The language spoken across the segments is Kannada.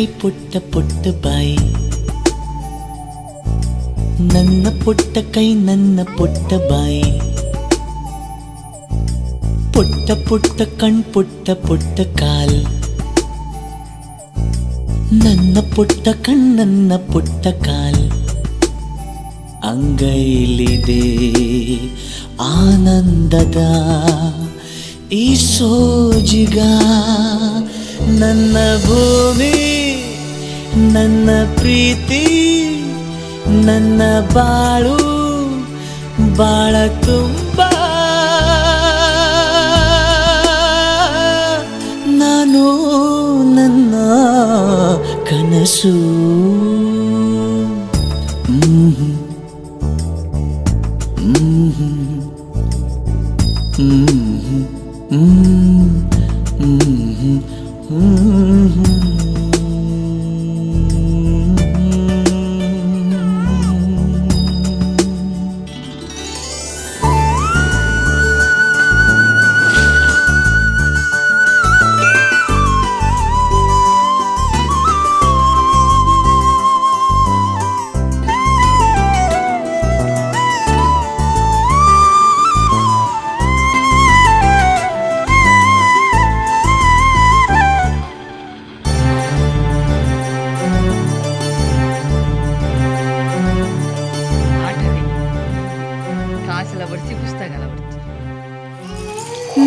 ಕೈ ಪುಟ್ಟ ಪುಟ್ಟ ಬಾಯಿ, ನನ್ನ ಪುಟ್ಟ ಕೈ ನನ್ನ ಪುಟ್ಟ ಬಾಯಿ, ಪುಟ್ಟ ಪುಟ್ಟ ಕಣ್ ಪುಟ್ಟ ಪುಟ್ಟ ಕಾಲ್, ನನ್ನ ಪುಟ್ಟ ಕಣ್ಣನ್ನ ಪುಟ್ಟ ಕಾಲ್, ಅಂಗೈಲಿದೆ ಆನಂದದ ಈ ಸೋಜಿಗ, ನನ್ನ ಭೂಮಿ ನನ್ನ ಪ್ರೀತಿ ನನ್ನ ಬಾಳು ಬಾಳ ತುಂಬ, ನಾನು ನನ್ನ ಕನಸು.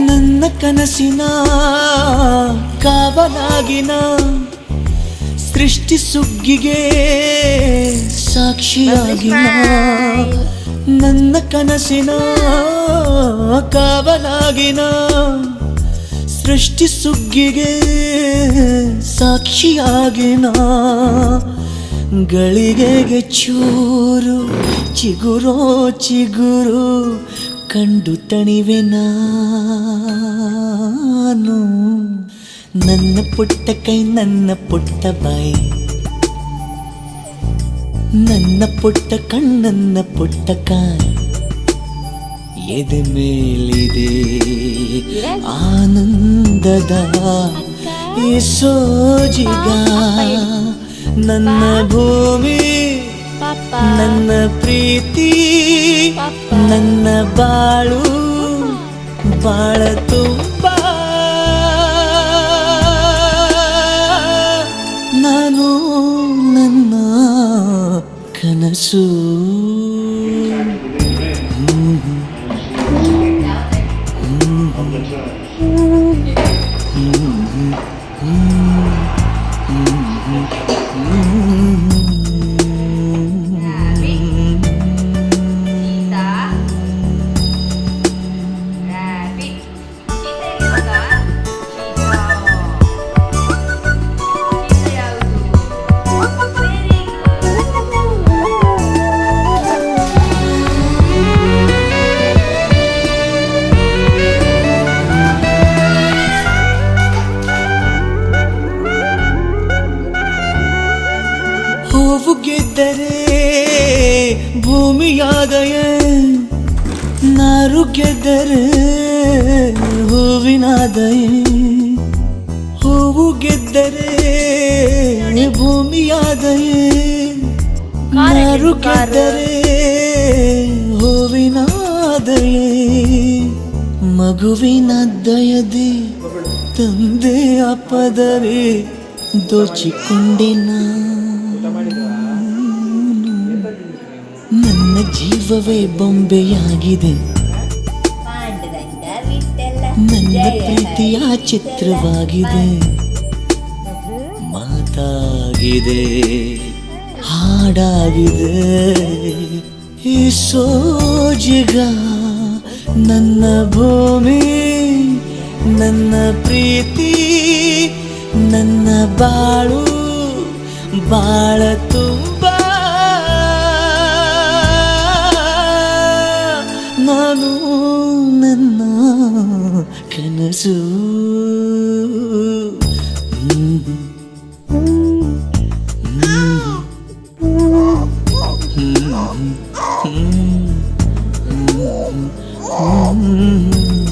ನನ್ನ ಕನಸಿನ ಕಾವಲಾಗಿನ ಸೃಷ್ಟಿ ಸುಗ್ಗಿಗೆ ಸಾಕ್ಷಿಯಾಗಿನ, ನನ್ನ ಕನಸಿನ ಕಾವಲಾಗಿನ ಸೃಷ್ಟಿ ಸುಗ್ಗಿಗೆ ಸಾಕ್ಷಿಯಾಗಿನ, ಗಳಿಗೆಗೆ ಚೂರು ಚಿಗುರೋ ಚಿಗುರು ಕಂಡು ತಣಿವೆ ನಾನು, ನನ್ನ ಪುಟ್ಟ ಕೈ ನನ್ನ ಪುಟ್ಟ ಬಾಯಿ, ನನ್ನ ಪುಟ್ಟ ಕಣ್ಣನ್ನ ಪುಟ್ಟ ಕಾಲ್, ಎದೆ ಮೇಲಿದೆ ಆನಂದದ ಈ ಸೋಜಿಗ, ನನ್ನ ಭೂಮಿ ನನ್ನ ಪ್ರೀತಿ ನನ್ನ ಬಾಳು ಬಾಳ ತುಂಬ, ನಾನು ನನ್ನ ಕನಸು. ಹೂವು ಗೆದ್ದರೆ ಭೂಮಿಯಾದಯೇ, ನಾರು ಗೆದ್ದರೆ ಹೂವಿನಾದಯೇ, ಹೂವು ಗೆದ್ದರೆ ಭೂಮಿಯಾದಯೇ, ನಾರು ಗೆದ್ದರೆ ಹೂವಿನಾದಯೇ, ಮಗುವಿನ ದಯದೆ ತಂದೆ ಅಪದರೆ ದೋಚಿಕೊಂಡೆನ, ನನ್ನ ಜೀವವೇ ಬೊಂಬೆಯಾಗಿದೆ, ನನ್ನ ಪ್ರೀತಿಯ ಚಿತ್ರವಾಗಿದೆ, ಮಾತಾಗಿದೆ ಹಾಡಾಗಿದೆ ಈ ಸೋಜಿಗ, ನನ್ನ ಭೂಮಿ ನನ್ನ ಪ್ರೀತಿ ನನ್ನ ಬಾಳು ಬಾಳ ತುಂಬ, ನಾನು ನನ್ನ ಕನಸು. Mm-hmm.